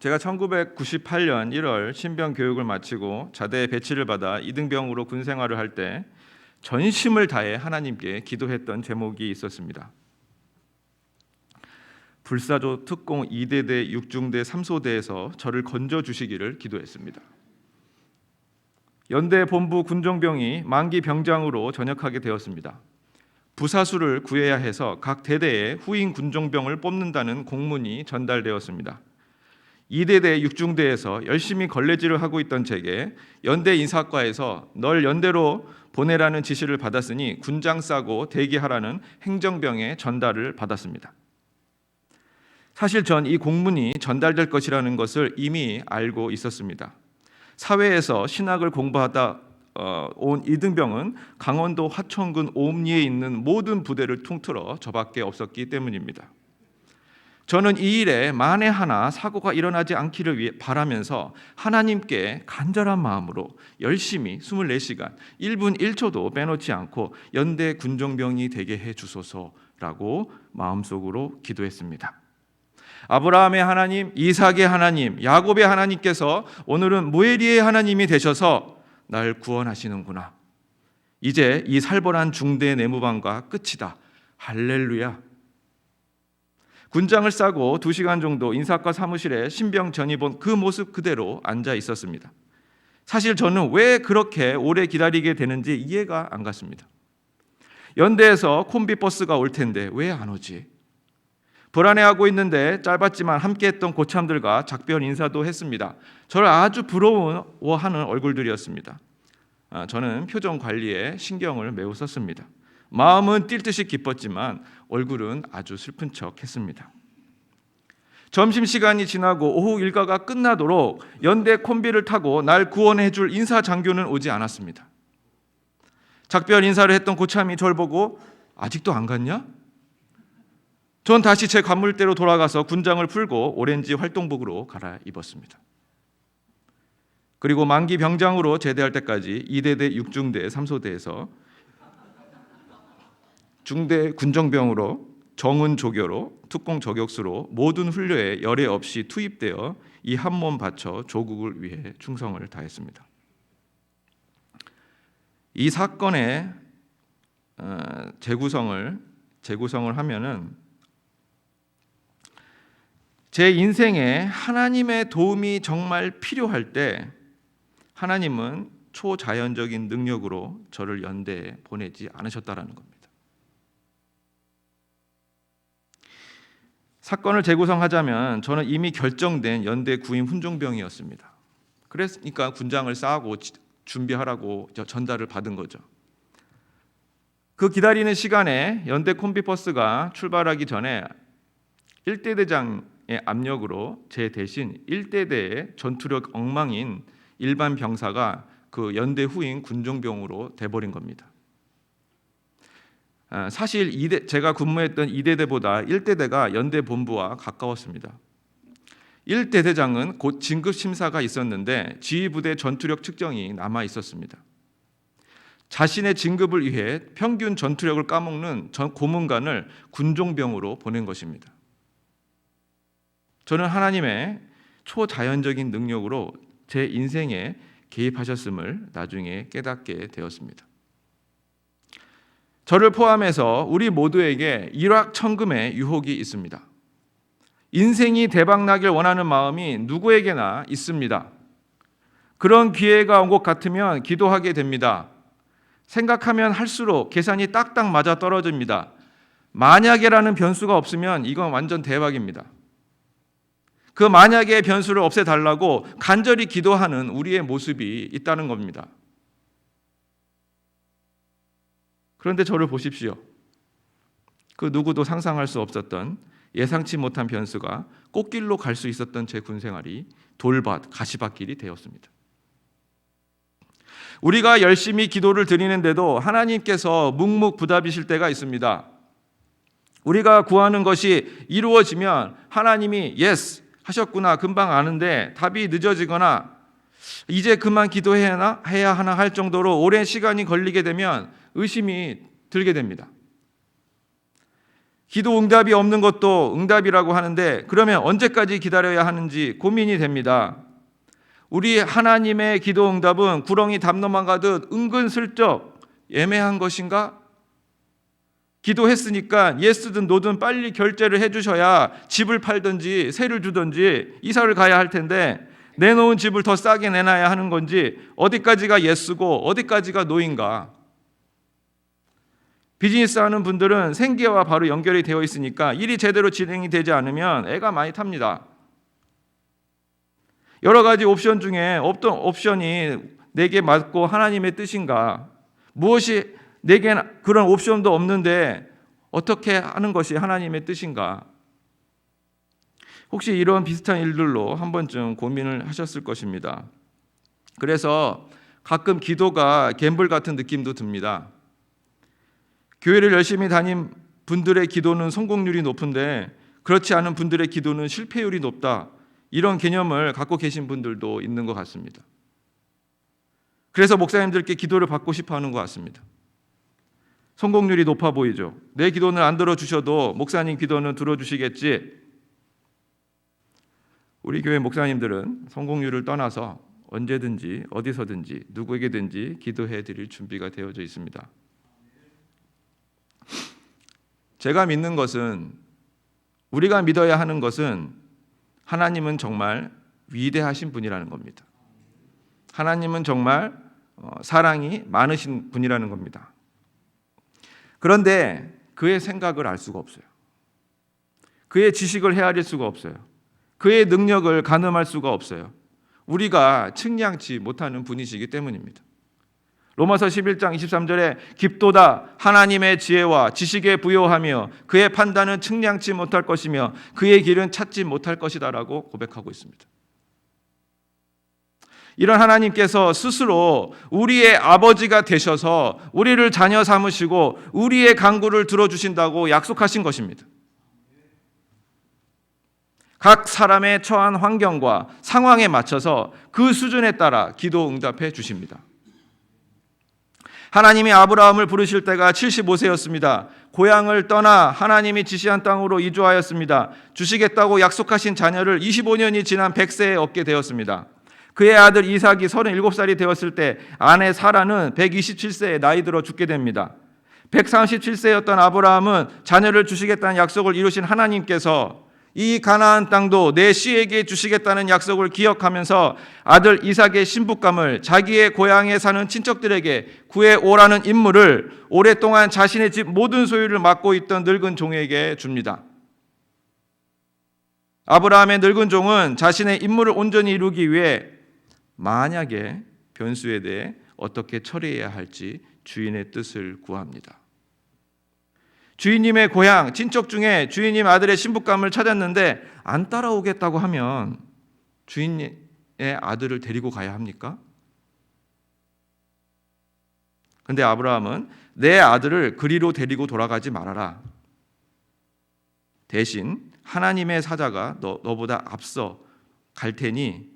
제가 1998년 1월 신병 교육을 마치고 자대 배치를 받아 이등병으로 군 생활을 할 때 전심을 다해 하나님께 기도했던 제목이 있었습니다. 불사조 특공 2대대 6중대 3소대에서 저를 건져 주시기를 기도했습니다. 연대 본부 군종병이 만기 병장으로 전역하게 되었습니다. 부사수를 구해야 해서 각 대대에 후임 군종병을 뽑는다는 공문이 전달되었습니다. 2대대 6중대에서 열심히 걸레질을 하고 있던 제게 연대 인사과에서 널 연대로 보내라는 지시를 받았으니 군장 싸고 대기하라는 행정병의 전달을 받았습니다. 사실 전 이 공문이 전달될 것이라는 것을 이미 알고 있었습니다. 사회에서 신학을 공부하다 온 이등병은 강원도 화천군 옴리에 있는 모든 부대를 통틀어 저밖에 없었기 때문입니다. 저는 이 일에 만에 하나 사고가 일어나지 않기를 위해 바라면서 하나님께 간절한 마음으로 열심히 24시간 1분 1초도 빼놓지 않고 연대 군종병이 되게 해주소서라고 마음속으로 기도했습니다. 아브라함의 하나님, 이삭의 하나님, 야곱의 하나님께서 오늘은 모에리의 하나님이 되셔서 날 구원하시는구나. 이제 이 살벌한 중대 내무반과 끝이다. 할렐루야. 군장을 싸고 2시간 정도 인사과 사무실에 신병 전이 본 그 모습 그대로 앉아 있었습니다. 사실 저는 왜 그렇게 오래 기다리게 되는지 이해가 안 갔습니다. 연대에서 콤비버스가 올 텐데 왜 안 오지? 불안해하고 있는데 짧았지만 함께했던 고참들과 작별 인사도 했습니다. 저를 아주 부러워하는 얼굴들이었습니다. 저는 표정 관리에 신경을 매우 썼습니다. 마음은 뛸 듯이 기뻤지만 얼굴은 아주 슬픈 척 했습니다. 점심시간이 지나고 오후 일과가 끝나도록 연대 콤비를 타고 날 구원해 줄 인사 장교는 오지 않았습니다. 작별 인사를 했던 고참이 저를 보고 아직도 안 갔냐? 전 다시 제 관물대로 돌아가서 군장을 풀고 오렌지 활동복으로 갈아입었습니다. 그리고 만기 병장으로 제대할 때까지 2대대 6중대 3소대에서 중대 군정병으로 정은 조교로 특공 저격수로 모든 훈련에 열애 없이 투입되어 이 한 몸 바쳐 조국을 위해 충성을 다했습니다. 이 사건의 재구성을 하면은 제 인생에 하나님의 도움이 정말 필요할 때 하나님은 초자연적인 능력으로 저를 연대에 보내지 않으셨다라는 겁니다. 사건을 재구성하자면 저는 이미 결정된 연대 구임 훈종병이었습니다. 그러니까 군장을 싸고 준비하라고 전달을 받은 거죠. 그 기다리는 시간에 연대 콤비버스가 출발하기 전에 1대 대장의 압력으로 제 대신 1대대의 전투력 엉망인 일반 병사가 그 연대 후임 군종병으로 돼버린 겁니다. 사실 제가 근무했던 2대대보다 1대대가 연대 본부와 가까웠습니다. 1대 대장은 곧 진급 심사가 있었는데 지휘부대 전투력 측정이 남아 있었습니다. 자신의 진급을 위해 평균 전투력을 까먹는 고문관을 군종병으로 보낸 것입니다. 저는 하나님의 초자연적인 능력으로 제 인생에 개입하셨음을 나중에 깨닫게 되었습니다. 저를 포함해서 우리 모두에게 일확천금의 유혹이 있습니다. 인생이 대박나길 원하는 마음이 누구에게나 있습니다. 그런 기회가 온 것 같으면 기도하게 됩니다. 생각하면 할수록 계산이 딱딱 맞아 떨어집니다. 만약에라는 변수가 없으면 이건 완전 대박입니다. 그 만약의 변수를 없애달라고 간절히 기도하는 우리의 모습이 있다는 겁니다. 그런데 저를 보십시오. 그 누구도 상상할 수 없었던 예상치 못한 변수가 꽃길로 갈 수 있었던 제 군생활이 돌밭, 가시밭길이 되었습니다. 우리가 열심히 기도를 드리는데도 하나님께서 묵묵부답이실 때가 있습니다. 우리가 구하는 것이 이루어지면 하나님이 예스 하셨구나 금방 아는데 답이 늦어지거나 이제 그만 기도해야 하나 할 정도로 오랜 시간이 걸리게 되면 의심이 들게 됩니다. 기도 응답이 없는 것도 응답이라고 하는데 그러면 언제까지 기다려야 하는지 고민이 됩니다. 우리 하나님의 기도 응답은 구렁이 담 넘어가듯 은근슬쩍 애매한 것인가? 기도했으니까 예스든 노든 빨리 결제를 해주셔야 집을 팔든지 세를 주든지 이사를 가야 할 텐데 내놓은 집을 더 싸게 내놔야 하는 건지 어디까지가 예스고 어디까지가 노인가? 비즈니스 하는 분들은 생계와 바로 연결이 되어 있으니까 일이 제대로 진행이 되지 않으면 애가 많이 탑니다. 여러 가지 옵션 중에 어떤 옵션이 내게 맞고 하나님의 뜻인가? 무엇이 내게 그런 옵션도 없는데 어떻게 하는 것이 하나님의 뜻인가? 혹시 이런 비슷한 일들로 한 번쯤 고민을 하셨을 것입니다. 그래서 가끔 기도가 갬블 같은 느낌도 듭니다. 교회를 열심히 다닌 분들의 기도는 성공률이 높은데 그렇지 않은 분들의 기도는 실패율이 높다. 이런 개념을 갖고 계신 분들도 있는 것 같습니다. 그래서 목사님들께 기도를 받고 싶어 하는 것 같습니다. 성공률이 높아 보이죠. 내 기도는 안 들어주셔도 목사님 기도는 들어주시겠지. 우리 교회 목사님들은 성공률을 떠나서 언제든지 어디서든지 누구에게든지 기도해 드릴 준비가 되어져 있습니다. 제가 믿는 것은, 우리가 믿어야 하는 것은 하나님은 정말 위대하신 분이라는 겁니다. 하나님은 정말 사랑이 많으신 분이라는 겁니다. 그런데 그의 생각을 알 수가 없어요. 그의 지식을 헤아릴 수가 없어요. 그의 능력을 가늠할 수가 없어요. 우리가 측량치 못하는 분이시기 때문입니다. 로마서 11장 23절에 깊도다 하나님의 지혜와 지식에 부요하며 그의 판단은 측량치 못할 것이며 그의 길은 찾지 못할 것이다 라고 고백하고 있습니다. 이런 하나님께서 스스로 우리의 아버지가 되셔서 우리를 자녀 삼으시고 우리의 간구를 들어주신다고 약속하신 것입니다. 각 사람의 처한 환경과 상황에 맞춰서 그 수준에 따라 기도 응답해 주십니다. 하나님이 아브라함을 부르실 때가 75세였습니다. 고향을 떠나 하나님이 지시한 땅으로 이주하였습니다. 주시겠다고 약속하신 자녀를 25년이 지난 100세에 얻게 되었습니다. 그의 아들 이삭이 37살이 되었을 때 아내 사라는 127세에 나이 들어 죽게 됩니다. 137세였던 아브라함은 자녀를 주시겠다는 약속을 이루신 하나님께서 이 가나안 땅도 내 씨에게 주시겠다는 약속을 기억하면서 아들 이삭의 신부감을 자기의 고향에 사는 친척들에게 구해오라는 임무를 오랫동안 자신의 집 모든 소유를 맡고 있던 늙은 종에게 줍니다. 아브라함의 늙은 종은 자신의 임무를 온전히 이루기 위해 만약에 변수에 대해 어떻게 처리해야 할지 주인의 뜻을 구합니다. 주인님의 고향, 친척 중에 주인님 아들의 신부감을 찾았는데 안 따라오겠다고 하면 주인의 아들을 데리고 가야 합니까? 그런데 아브라함은 내 아들을 그리로 데리고 돌아가지 말아라. 대신 하나님의 사자가 너보다 앞서 갈 테니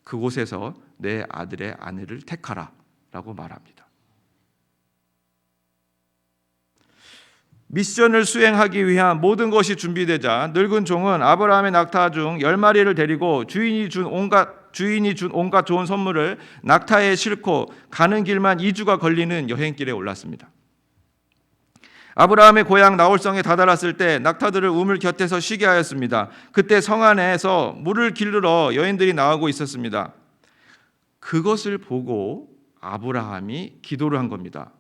그곳에서 내 아들의 아내를 택하라 라고 말합니다. 미션을 수행하기 위한 모든 것이 준비되자 늙은 종은 아브라함의 낙타 중 10마리를 데리고 주인이 준 온갖 좋은 선물을 낙타에 싣고 가는 길만 2주가 걸리는 여행길에 올랐습니다. 아브라함의 고향 나홀성에 다다랐을 때 낙타들을 우물 곁에서 쉬게 하였습니다. 그때 성 안에서 물을 길르러 여인들이 나오고 있었습니다. 그것을 보고 아브라함이 기도를 한 겁니다.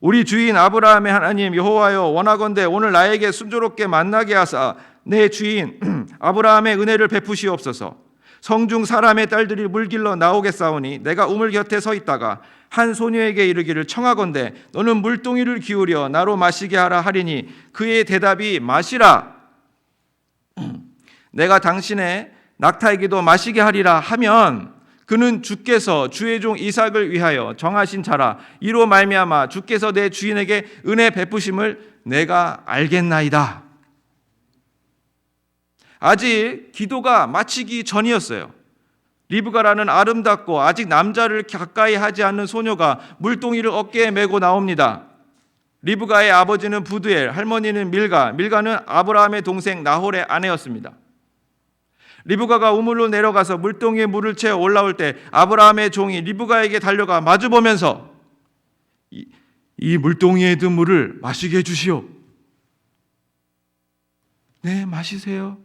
우리 주인 아브라함의 하나님 여호와여, 원하건대 오늘 나에게 순조롭게 만나게 하사 내 주인 아브라함의 은혜를 베푸시옵소서. 성중 사람의 딸들이 물길러 나오겠사오니 내가 우물 곁에 서 있다가 한 소녀에게 이르기를 청하건대 너는 물동이를 기울여 나로 마시게 하라 하리니 그의 대답이 마시라. 내가 당신의 낙타에게도 마시게 하리라 하면 그는 주께서 주의 종 이삭을 위하여 정하신 자라. 이로 말미암아 주께서 내 주인에게 은혜 베푸심을 내가 알겠나이다. 아직 기도가 마치기 전이었어요. 리브가라는 아름답고 아직 남자를 가까이 하지 않는 소녀가 물동이를 어깨에 메고 나옵니다. 리브가의 아버지는 부두엘, 할머니는 밀가, 밀가는 아브라함의 동생 나홀의 아내였습니다. 리브가가 우물로 내려가서 물동이에 물을 채워 올라올 때 아브라함의 종이 리브가에게 달려가 마주보면서 이 물동이에 든 물을 마시게 해주시오. 네, 마시세요.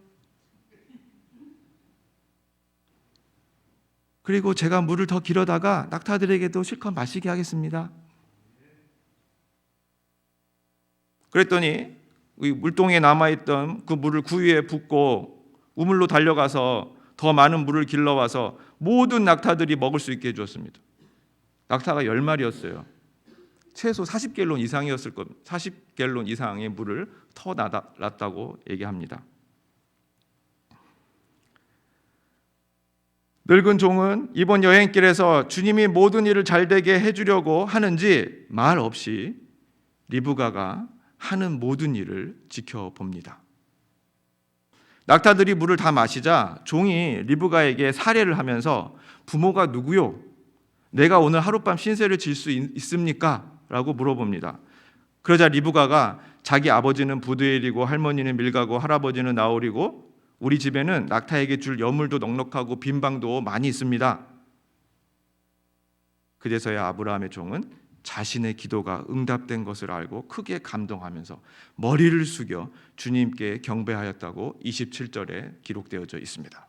그리고 제가 물을 더 길어다가 낙타들에게도 실컷 마시게 하겠습니다. 그랬더니 이 물동이에 남아있던 그 물을 구유에 붓고 우물로 달려가서 더 많은 물을 길러와서 모든 낙타들이 먹을 수 있게 해주었습니다. 낙타가 10마리였어요. 최소 40갤론 이상이었을 겁니다. 40갤론 이상의 물을 터놨다고 얘기합니다. 늙은 종은 이번 여행길에서 주님이 모든 일을 잘되게 해주려고 하는지 말 없이 리브가가 하는 모든 일을 지켜봅니다. 낙타들이 물을 다 마시자 종이 리브가에게 사례를 하면서 부모가 누구요? 내가 오늘 하룻밤 신세를 질 수 있습니까? 라고 물어봅니다. 그러자 리브가가 자기 아버지는 부두엘이고 할머니는 밀가고 할아버지는 나홀이고 우리 집에는 낙타에게 줄 여물도 넉넉하고 빈 방도 많이 있습니다. 그제서야 아브라함의 종은 자신의 기도가 응답된 것을 알고 크게 감동하면서 머리를 숙여 주님께 경배하였다고 27절에 기록되어져 있습니다.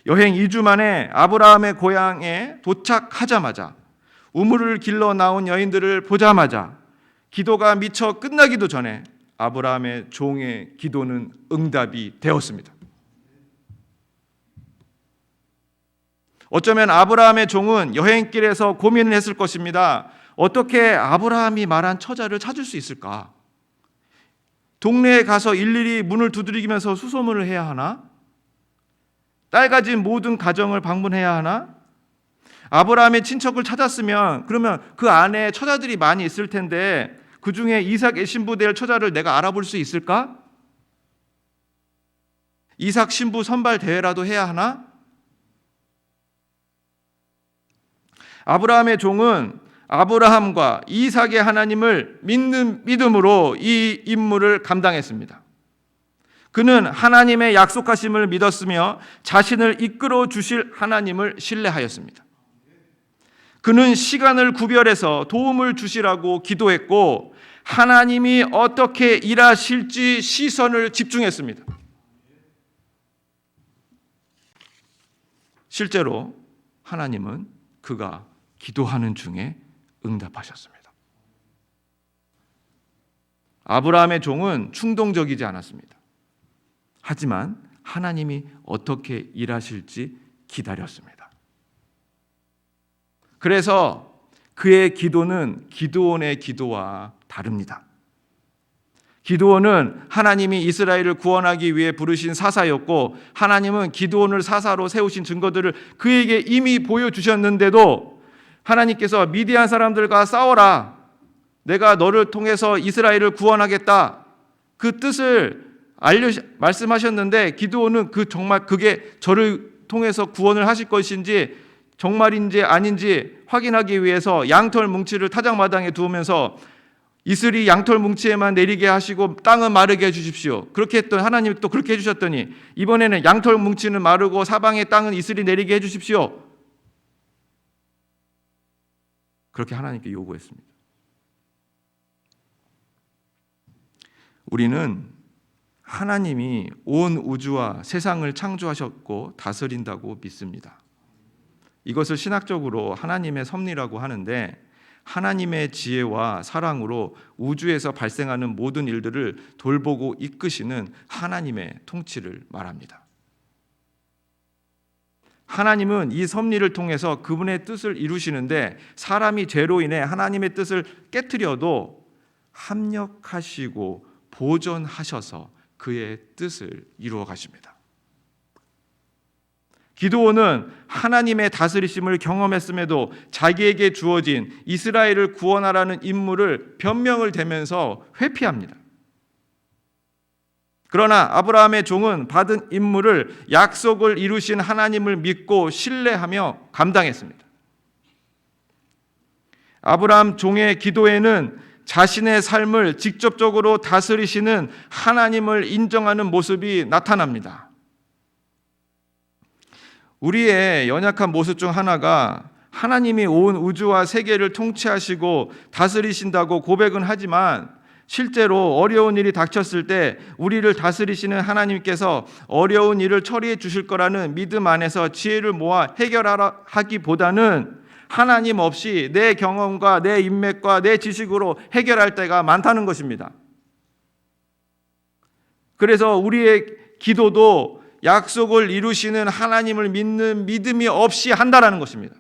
여행 2주 만에 아브라함의 고향에 도착하자마자 우물을 길러 나온 여인들을 보자마자 기도가 미처 끝나기도 전에 아브라함의 종의 기도는 응답이 되었습니다. 어쩌면 아브라함의 종은 여행길에서 고민을 했을 것입니다. 어떻게 아브라함이 말한 처자를 찾을 수 있을까? 동네에 가서 일일이 문을 두드리면서 수소문을 해야 하나? 딸 가진 모든 가정을 방문해야 하나? 아브라함의 친척을 찾았으면 그러면 그 안에 처자들이 많이 있을 텐데 그 중에 이삭의 신부될 처자를 내가 알아볼 수 있을까? 이삭 신부 선발 대회라도 해야 하나? 아브라함의 종은 아브라함과 이삭의 하나님을 믿는 믿음으로 이 임무를 감당했습니다. 그는 하나님의 약속하심을 믿었으며 자신을 이끌어 주실 하나님을 신뢰하였습니다. 그는 시간을 구별해서 도움을 주시라고 기도했고 하나님이 어떻게 일하실지 시선을 집중했습니다. 실제로 하나님은 그가 기도하는 중에 응답하셨습니다. 아브라함의 종은 충동적이지 않았습니다. 하지만 하나님이 어떻게 일하실지 기다렸습니다. 그래서 그의 기도는 기드온의 기도와 다릅니다. 기드온은 하나님이 이스라엘을 구원하기 위해 부르신 사사였고 하나님은 기드온을 사사로 세우신 증거들을 그에게 이미 보여주셨는데도 하나님께서 미디안 사람들과 싸워라. 내가 너를 통해서 이스라엘을 구원하겠다. 그 뜻을 말씀하셨는데 기드온은 정말 그게 저를 통해서 구원을 하실 것인지 정말인지 아닌지 확인하기 위해서 양털 뭉치를 타작마당에 두면서 이슬이 양털 뭉치에만 내리게 하시고 땅은 마르게 해주십시오. 그렇게 했더니 하나님이 또 그렇게 해주셨더니 이번에는 양털 뭉치는 마르고 사방의 땅은 이슬이 내리게 해주십시오. 그렇게 하나님께 요구했습니다. 우리는 하나님이 온 우주와 세상을 창조하셨고 다스린다고 믿습니다. 이것을 신학적으로 하나님의 섭리라고 하는데 하나님의 지혜와 사랑으로 우주에서 발생하는 모든 일들을 돌보고 이끄시는 하나님의 통치를 말합니다. 하나님은 이 섭리를 통해서 그분의 뜻을 이루시는데 사람이 죄로 인해 하나님의 뜻을 깨트려도 합력하시고 보존하셔서 그의 뜻을 이루어 가십니다. 기드온은 하나님의 다스리심을 경험했음에도 자기에게 주어진 이스라엘을 구원하라는 임무를 변명을 대면서 회피합니다. 그러나 아브라함의 종은 받은 임무를 약속을 이루신 하나님을 믿고 신뢰하며 감당했습니다. 아브라함 종의 기도에는 자신의 삶을 직접적으로 다스리시는 하나님을 인정하는 모습이 나타납니다. 우리의 연약한 모습 중 하나가 하나님이 온 우주와 세계를 통치하시고 다스리신다고 고백은 하지만 실제로 어려운 일이 닥쳤을 때 우리를 다스리시는 하나님께서 어려운 일을 처리해 주실 거라는 믿음 안에서 지혜를 모아 해결하기보다는 하나님 없이 내 경험과 내 인맥과 내 지식으로 해결할 때가 많다는 것입니다. 그래서 우리의 기도도 약속을 이루시는 하나님을 믿는 믿음이 없이 한다라는 것입니다.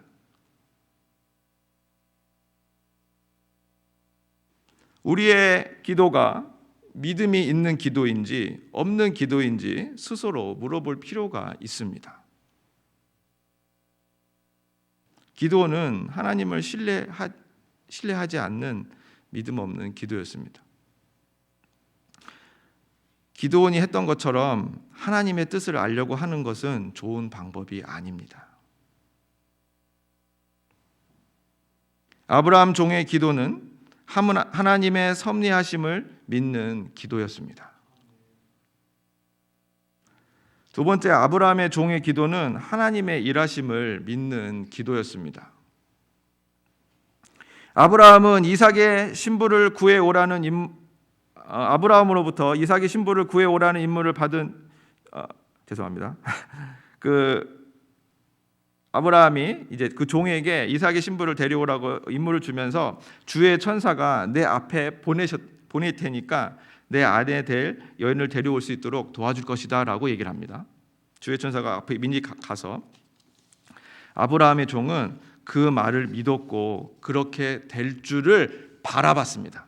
우리의 기도가 믿음이 있는 기도인지 없는 기도인지 스스로 물어볼 필요가 있습니다. 기도는 하나님을 신뢰하지 않는 믿음 없는 기도였습니다. 기도원이 했던 것처럼 하나님의 뜻을 알려고 하는 것은 좋은 방법이 아닙니다. 아브라함 종의 기도는 하나님의 섭리하심을 믿는 기도였습니다. 두 번째, 아브라함의 종의 기도는 하나님의 일하심을 믿는 기도였습니다. 아브라함은 이삭의 신부를 구해오라는 아브라함으로부터 이삭의 신부를 구해오라는 임무를 받은 아브라함이 이제 그 종에게 이삭의 신부를 데려오라고 임무를 주면서 주의 천사가 내 앞에 보낼 테니까 내 아내 될 여인을 데려올 수 있도록 도와줄 것이다 라고 얘기를 합니다. 주의 천사가 앞에 미리 가서 아브라함의 종은 그 말을 믿었고 그렇게 될 줄을 바라봤습니다.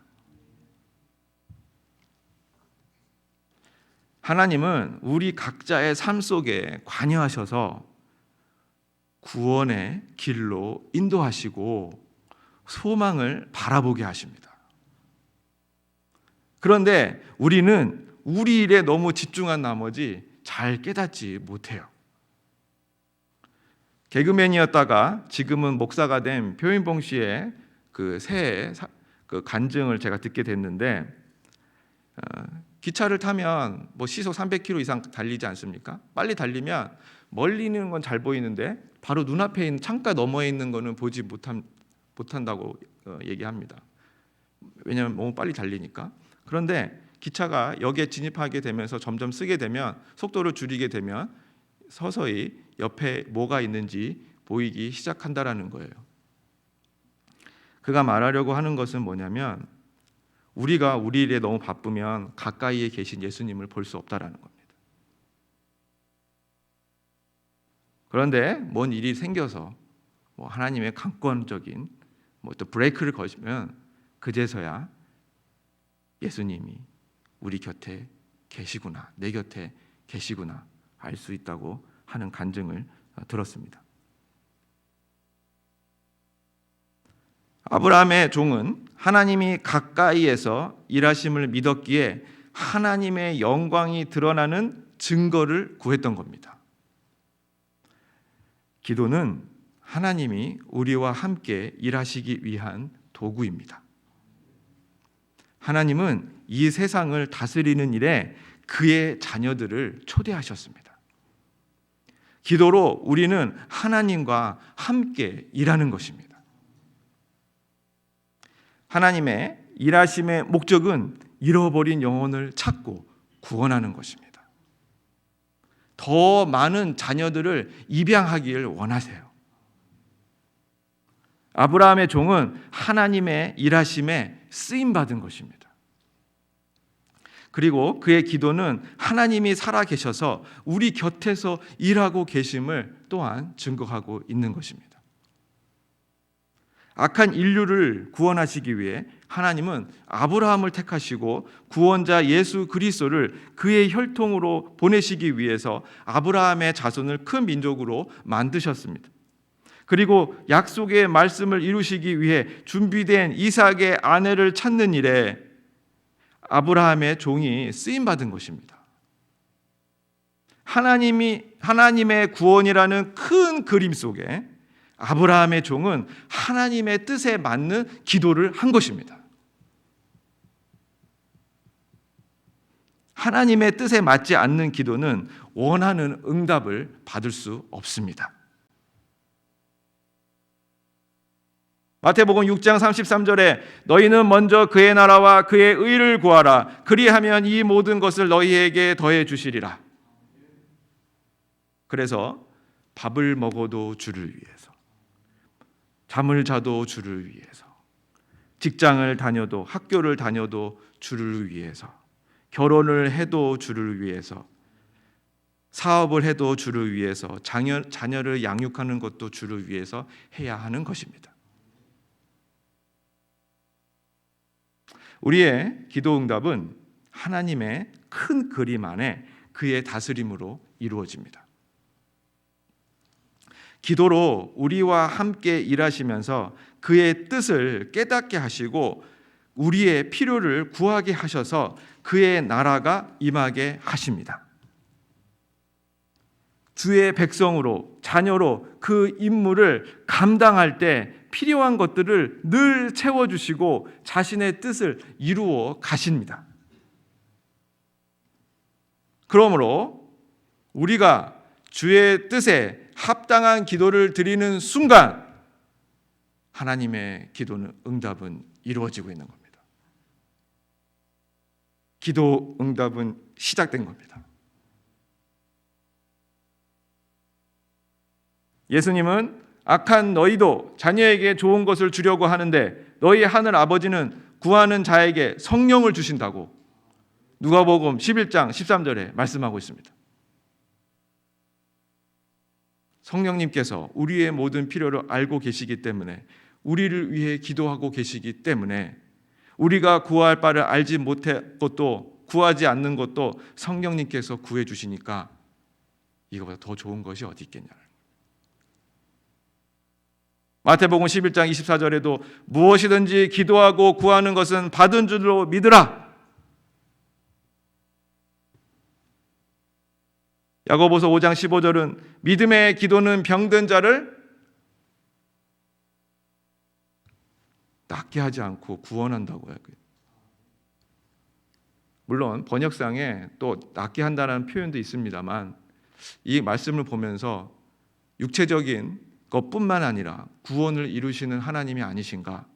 하나님은 우리 각자의 삶 속에 관여하셔서 구원의 길로 인도하시고 소망을 바라보게 하십니다. 그런데 우리는 우리 일에 너무 집중한 나머지 잘 깨닫지 못해요. 개그맨이었다가 지금은 목사가 된 표인봉 씨의 그 새해 그 간증을 제가 듣게 됐는데 기차를 타면 뭐 시속 300km 이상 달리지 않습니까? 빨리 달리면 멀리 있는 건 잘 보이는데 바로 눈앞에 있는 창가 너머에 있는 거는 보지 못한다고 얘기합니다. 왜냐하면 너무 빨리 달리니까. 그런데 기차가 역에 진입하게 되면서 점점 쓰게 되면 속도를 줄이게 되면 서서히 옆에 뭐가 있는지 보이기 시작한다라는 거예요. 그가 말하려고 하는 것은 뭐냐면 우리가 우리 일에 너무 바쁘면 가까이에 계신 예수님을 볼 수 없다라는 겁니다. 그런데 뭔 일이 생겨서 하나님의 강권적인 또 브레이크를 거시면 그제서야 예수님이 우리 곁에 계시구나, 내 곁에 계시구나 알 수 있다고 하는 간증을 들었습니다. 아브라함의 종은 하나님이 가까이에서 일하심을 믿었기에 하나님의 영광이 드러나는 증거를 구했던 겁니다. 기도는 하나님이 우리와 함께 일하시기 위한 도구입니다. 하나님은 이 세상을 다스리는 일에 그의 자녀들을 초대하셨습니다. 기도로 우리는 하나님과 함께 일하는 것입니다. 하나님의 일하심의 목적은 잃어버린 영혼을 찾고 구원하는 것입니다. 더 많은 자녀들을 입양하기를 원하세요. 아브라함의 종은 하나님의 일하심에 쓰임받은 것입니다. 그리고 그의 기도는 하나님이 살아계셔서 우리 곁에서 일하고 계심을 또한 증거하고 있는 것입니다. 악한 인류를 구원하시기 위해 하나님은 아브라함을 택하시고 구원자 예수 그리스도를 그의 혈통으로 보내시기 위해서 아브라함의 자손을 큰 민족으로 만드셨습니다. 그리고 약속의 말씀을 이루시기 위해 준비된 이삭의 아내를 찾는 일에 아브라함의 종이 쓰임받은 것입니다. 하나님의 구원이라는 큰 그림 속에 아브라함의 종은 하나님의 뜻에 맞는 기도를 한 것입니다. 하나님의 뜻에 맞지 않는 기도는 원하는 응답을 받을 수 없습니다. 마태복음 6장 33절에 너희는 먼저 그의 나라와 그의 의를 구하라. 그리하면 이 모든 것을 너희에게 더해 주시리라. 그래서 밥을 먹어도 주를 위해서, 잠을 자도 주를 위해서, 직장을 다녀도 학교를 다녀도 주를 위해서, 결혼을 해도 주를 위해서, 사업을 해도 주를 위해서, 자녀를 양육하는 것도 주를 위해서 해야 하는 것입니다. 우리의 기도 응답은 하나님의 큰 그림 안에 그의 다스림으로 이루어집니다. 기도로 우리와 함께 일하시면서 그의 뜻을 깨닫게 하시고 우리의 필요를 구하게 하셔서 그의 나라가 임하게 하십니다. 주의 백성으로, 자녀로 그 임무를 감당할 때 필요한 것들을 늘 채워주시고 자신의 뜻을 이루어 가십니다. 그러므로 우리가 주의 뜻에 합당한 기도를 드리는 순간 하나님의 기도는 응답은 이루어지고 있는 겁니다. 기도 응답은 시작된 겁니다. 예수님은 악한 너희도 자녀에게 좋은 것을 주려고 하는데 너희 하늘 아버지는 구하는 자에게 성령을 주신다고 누가복음 11장 13절에 말씀하고 있습니다. 성령님께서 우리의 모든 필요를 알고 계시기 때문에, 우리를 위해 기도하고 계시기 때문에 우리가 구할 바를 알지 못한 것도, 구하지 않는 것도 성령님께서 구해 주시니까 이거보다 더 좋은 것이 어디 있겠냐. 마태복음 11장 24절에도 무엇이든지 기도하고 구하는 것은 받은 줄로 믿으라. 야고보서 5장 15절은 믿음의 기도는 병든 자를 낫게 하지 않고 구원한다고 해요. 물론 번역상에 또 낫게 한다는 표현도 있습니다만 이 말씀을 보면서 육체적인 것뿐만 아니라 구원을 이루시는 하나님이 아니신가?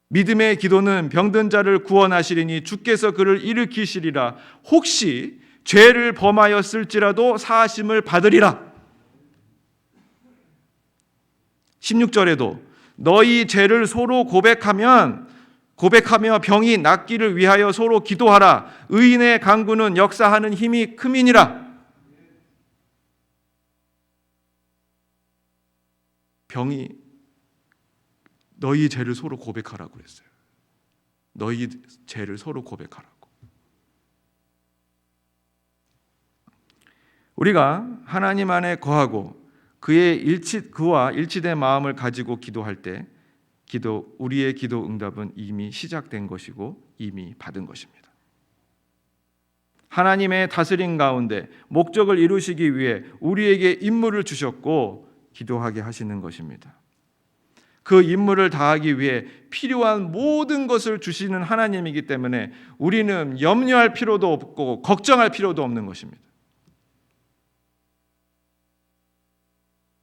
믿음의 기도는 병든 자를 구원하시리니 주께서 그를 일으키시리라. 혹시 죄를 범하였을지라도 사하심을 받으리라. 16절에도 너희 죄를 서로 고백하며 병이 낫기를 위하여 서로 기도하라. 의인의 간구는 역사하는 힘이 큼이니라. 병이 너희 죄를 서로 고백하라고 그랬어요. 너희 죄를 서로 고백하라고. 우리가 하나님 안에 거하고 그와 일치된 마음을 가지고 기도할 때 우리의 기도 응답은 이미 시작된 것이고 이미 받은 것입니다. 하나님의 다스림 가운데 목적을 이루시기 위해 우리에게 임무를 주셨고 기도하게 하시는 것입니다. 그 임무를 다하기 위해 필요한 모든 것을 주시는 하나님이기 때문에 우리는 염려할 필요도 없고 걱정할 필요도 없는 것입니다.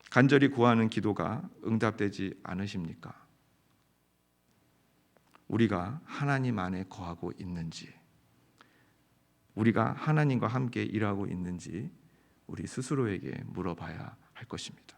간절히 구하는 기도가 응답되지 않으십니까? 우리가 하나님 안에 거하고 있는지, 우리가 하나님과 함께 일하고 있는지 우리 스스로에게 물어봐야 할 것입니다.